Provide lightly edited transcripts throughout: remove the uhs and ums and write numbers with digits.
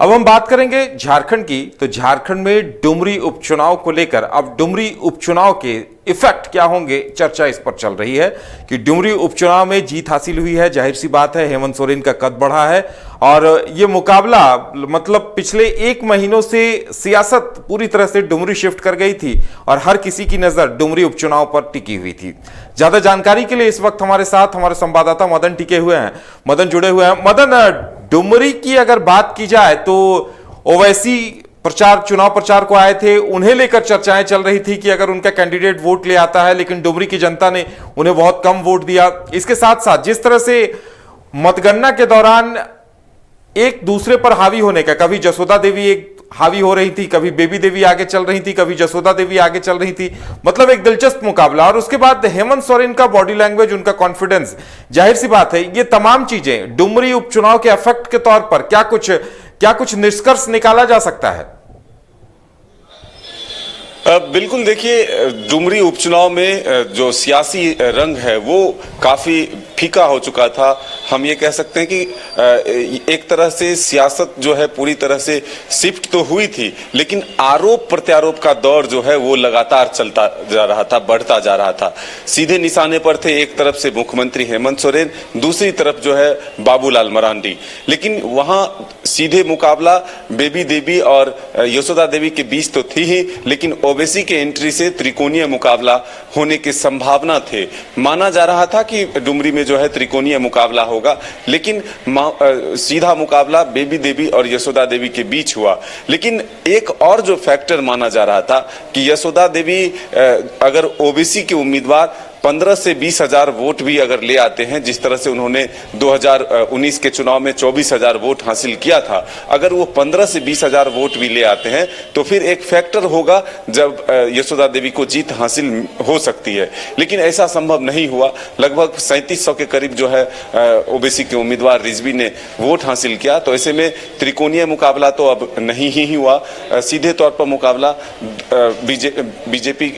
अब हम बात करेंगे झारखंड की। तो झारखंड में डुमरी उपचुनाव को लेकर अब डुमरी उपचुनाव के इफेक्ट क्या होंगे, चर्चा इस पर चल रही है कि डुमरी उपचुनाव में जीत हासिल हुई है। जाहिर सी बात है हेमंत सोरेन का कद बढ़ा है और ये मुकाबला मतलब पिछले एक महीनों से सियासत पूरी तरह से डुमरी शिफ्ट कर गई थी और हर किसी की नजर डुमरी उपचुनाव पर टिकी हुई थी। ज्यादा जानकारी के लिए इस वक्त हमारे साथ हमारे संवाददाता मदन टिके हुए हैं। मदन जुड़े हुए हैं। मदन, डुमरी की अगर बात की जाए तो ओवैसी चुनाव प्रचार को आए थे, उन्हें लेकर चर्चाएं चल रही थी कि अगर उनका कैंडिडेट वोट ले आता है, लेकिन डुमरी की जनता ने उन्हें बहुत कम वोट दिया। इसके साथ साथ जिस तरह से मतगणना के दौरान एक दूसरे पर हावी होने का, कभी जसोदा देवी एक हावी हो रही थी, कभी बेबी देवी आगे चल रही थी, कभी जसोदा देवी आगे चल रही थी, मतलब एक दिलचस्प मुकाबला। और उसके बाद हेमंत सोरेन का बॉडी लैंग्वेज, उनका कॉन्फिडेंस, जाहिर सी बात है ये तमाम चीजें डुमरी उपचुनाव के इफेक्ट के तौर पर क्या कुछ निष्कर्ष निकाला जा सकता है? बिल्कुल, देखिए डुमरी उपचुनाव में जो सियासी रंग है वो काफी फीका हो चुका था। हम ये कह सकते हैं कि एक तरह से सियासत जो है पूरी तरह से शिफ्ट तो हुई थी, लेकिन आरोप प्रत्यारोप का दौर जो है वो लगातार चलता जा रहा था, बढ़ता जा रहा था। सीधे निशाने पर थे एक तरफ से मुख्यमंत्री हेमंत सोरेन, दूसरी तरफ जो है बाबूलाल मरांडी। लेकिन वहां सीधे मुकाबला बेबी देवी और यशोदा देवी के बीच तो थी ही, लेकिन ओवैसी के एंट्री से त्रिकोणीय मुकाबला होने की संभावना थे। माना जा रहा था कि डुमरी में जो है त्रिकोणीय मुकाबला होगा, लेकिन सीधा मुकाबला बेबी देवी और यशोदा देवी के बीच हुआ। लेकिन एक और जो फैक्टर माना जा रहा था कि यशोदा देवी अगर ओबीसी के उम्मीदवार 15 से 20 हजार वोट भी अगर ले आते हैं, जिस तरह से उन्होंने 2019 के चुनाव में 24 हजार वोट हासिल किया था, अगर वो 15 से 20 हजार वोट भी ले आते हैं तो फिर एक फैक्टर होगा जब यशोदा देवी को जीत हासिल हो सकती है। लेकिन ऐसा संभव नहीं हुआ। लगभग 3700 के करीब जो है ओबीसी के उम्मीदवार रिजवी ने वोट हासिल किया। तो ऐसे में त्रिकोणीय मुकाबला तो अब नहीं ही हुआ। सीधे तौर पर मुकाबला बीजेपी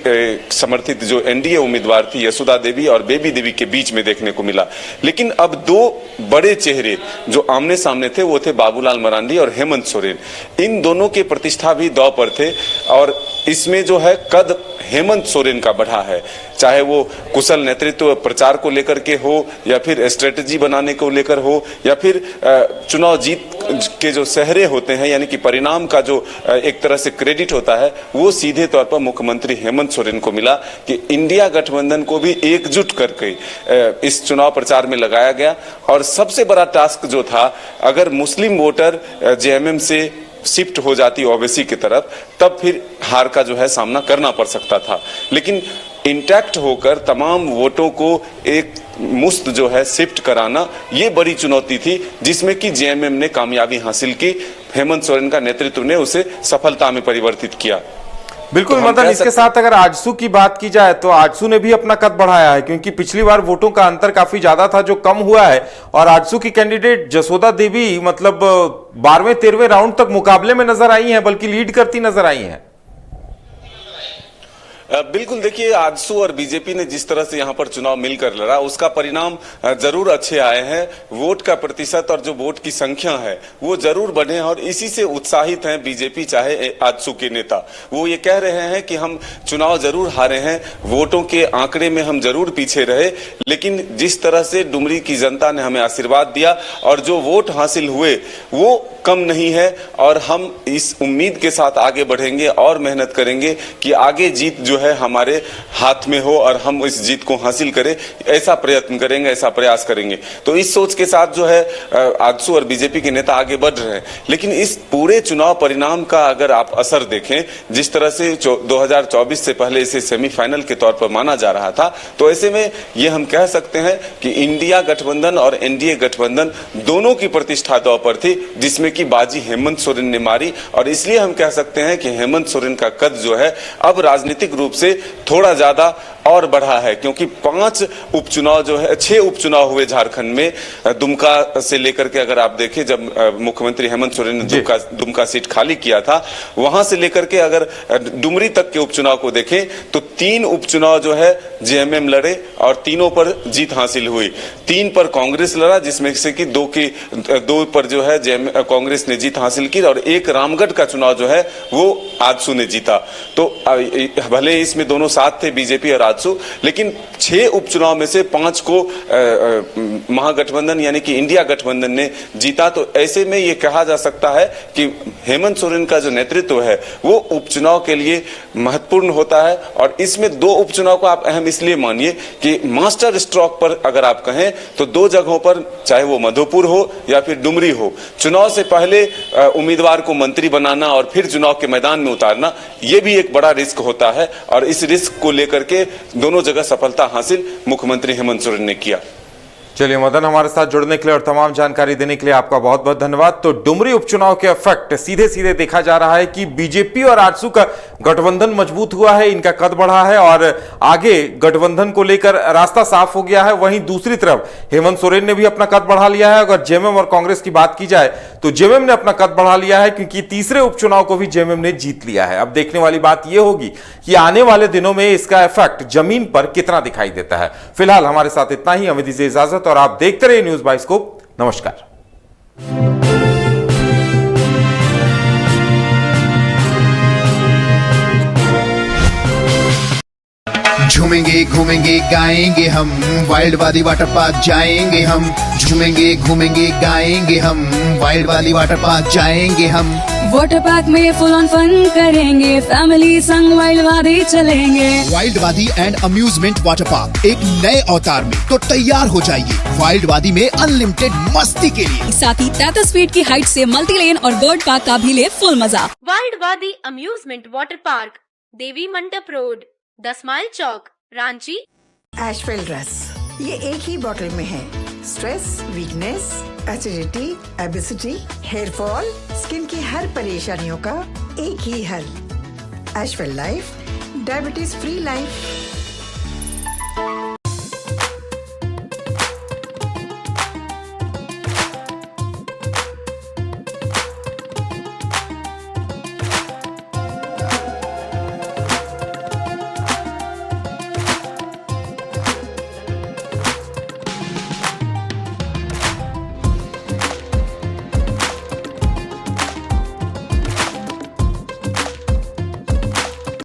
समर्थित जो एनडीए उम्मीदवार थी यशोदा देवी और बेबी देवी के बीच में देखने को मिला। लेकिन अब दो बड़े चेहरे जो आमने सामने थे वो थे बाबूलाल मरांडी और हेमंत सोरेन। इन दोनों के प्रतिष्ठा भी दांव पर थे और इसमें जो है कद हेमंत सोरेन का बढ़ा है, चाहे वो कुशल नेतृत्व प्रचार को लेकर के हो या फिर स्ट्रेटेजी बनाने को लेकर हो या फिर चुनाव जीत के जो सहरे होते हैं, यानी कि परिणाम का जो एक तरह से क्रेडिट होता है, वो सीधे तौर पर मुख्यमंत्री हेमंत सोरेन को मिला कि इंडिया गठबंधन को भी एकजुट करके इस चुनाव प्रचार में लगाया गया। और सबसे बड़ा टास्क जो था, अगर मुस्लिम वोटर जेएमएम से शिफ्ट हो जाती ओवैसी की तरफ, तब फिर हार का जो है सामना करना पड़ सकता था। लेकिन इंटैक्ट होकर तमाम वोटों को एक मुश्त जो है शिफ्ट कराना, ये बड़ी चुनौती थी, जिसमें कि जेएमएम ने कामयाबी हासिल की। हेमंत सोरेन का नेतृत्व ने उसे सफलता में परिवर्तित किया। बिल्कुल तो मदन, इसके साथ अगर आजसू की बात की जाए तो आजसू ने भी अपना कद बढ़ाया है, क्योंकि पिछली बार वोटों का अंतर काफी ज्यादा था जो कम हुआ है। और आजसू की कैंडिडेट जसोदा देवी मतलब 12वें 13वें राउंड तक मुकाबले में नजर आई हैं, बल्कि लीड करती नजर आई हैं। बिल्कुल, देखिए आजसू और बीजेपी ने जिस तरह से यहाँ पर चुनाव मिलकर लड़ा, उसका परिणाम जरूर अच्छे आए हैं। वोट का प्रतिशत और जो वोट की संख्या है वो जरूर बढ़े और इसी से उत्साहित हैं बीजेपी चाहे आजसू के नेता। वो ये कह रहे हैं कि हम चुनाव जरूर हारे हैं, वोटों के आंकड़े में हम जरूर पीछे रहे, लेकिन जिस तरह से डुमरी की जनता ने हमें आशीर्वाद दिया और जो वोट हासिल हुए वो कम नहीं है और हम इस उम्मीद के साथ आगे बढ़ेंगे और मेहनत करेंगे कि आगे जीत जो है हमारे हाथ में हो और हम इस जीत को हासिल करें। ऐसा प्रयत्न करेंगे, ऐसा प्रयास करेंगे। तो इस सोच के साथ जो है आजसू और बीजेपी के नेता आगे बढ़ रहे हैं। लेकिन इस पूरे चुनाव परिणाम का अगर आप असर देखें, जिस तरह से 2024 से पहले इसे सेमीफाइनल के तौर पर माना जा रहा था, तो ऐसे में ये हम कह सकते हैं कि इंडिया गठबंधन और एनडीए गठबंधन दोनों की प्रतिष्ठा दांव पर थी, जिसमें की बाजी हेमंत सोरेन ने मारी। और इसलिए हम कह सकते हैं कि हेमंत सोरेन का कद जो है अब राजनीतिक रूप रूप से थोड़ा ज्यादा और बढ़ा है, क्योंकि 5 उपचुनाव जो है, 6 उपचुनाव हुए झारखंड में। दुमका से लेकर के अगर आप देखें, जब मुख्यमंत्री हेमंत सोरेन ने दुमका सीट खाली किया था, वहां से लेकर के अगर डुमरी तक के उपचुनाव को देखें तो 3 उपचुनाव जो है जेएमएम लड़े और तीनों पर जीत हासिल हुई। 3 पर कांग्रेस लड़ा, जिसमें से कि 2 पर जो है कांग्रेस ने जीत हासिल की, और 1 रामगढ़ का चुनाव जो है वो आजसू ने जीता। तो भले इसमें दोनों साथ थे, बीजेपी और आजसू, लेकिन 6 उपचुनाव में से 5 को महागठबंधन यानी कि इंडिया गठबंधन ने जीता। तो ऐसे में ये कहा जा सकता है कि हेमंत सोरेन का जो नेतृत्व है वो उपचुनाव के लिए महत्वपूर्ण होता है। और इसमें 2 उपचुनाव को आप अहम इसलिए मानिए कि मास्टर स्ट्रोक पर अगर आप कहें तो 2 जगहों पर, चाहे वो मधुपुर हो या फिर डुमरी हो, चुनाव से पहले उम्मीदवार को मंत्री बनाना और फिर चुनाव के मैदान में उतारना, ये भी एक बड़ा रिस्क होता है। और इस रिस्क को लेकर के दोनों जगह सफलता हासिल मुख्यमंत्री हेमंत सोरेन ने किया। चलिए मदन, हमारे साथ जुड़ने के लिए और तमाम जानकारी देने के लिए आपका बहुत बहुत धन्यवाद। तो डुमरी उपचुनाव के इफेक्ट सीधे सीधे देखा जा रहा है कि बीजेपी और आजसू का गठबंधन मजबूत हुआ है, इनका कद बढ़ा है और आगे गठबंधन को लेकर रास्ता साफ हो गया है। वहीं दूसरी तरफ हेमंत सोरेन ने भी अपना कद बढ़ा लिया है। अगर जेएमएम और कांग्रेस की बात की जाए तो जेएमएम ने अपना कद बढ़ा लिया है, क्योंकि तीसरे उपचुनाव को भी जेएमएम ने जीत लिया है। अब देखने वाली बात यह होगी कि आने वाले दिनों में इसका इफेक्ट जमीन पर कितना दिखाई देता है। फिलहाल हमारे साथ इतना ही, हमें दीजिए इजाजत और आप देखते रहिए न्यूज़ बाइस्कोप। नमस्कार। झूमेंगे घूमेंगे गाएंगे हम, वाइल्ड वाली वाटर पार्क जाएंगे हम। झूमेंगे घूमेंगे गाएंगे हम, वाइल्ड वाली वाटर पार्क जाएंगे हम। वाटर पार्क में फुल ऑन फन करेंगे, फैमिली संग वाइल्ड वादी चलेंगे। वाइल्ड वादी एंड अम्यूजमेंट वाटर पार्क एक नए अवतार में, तो तैयार हो जाइए वाइल्ड वादी में अनलिमिटेड मस्ती के लिए। साथ ही 33 फीट की हाइट से मल्टी लेन और बर्ड पार्क का भी ले फुल मजा। वाइल्ड वादी amusement water park, Devi Mandap road, 10 mile Chowk, Ranchi. Ashwell रस, ये एक ही बोतल में है। Stress, weakness, acidity, obesity, hair fall, skin की हर परेशानियों का एक ही हल। Ashwell life, diabetes free life.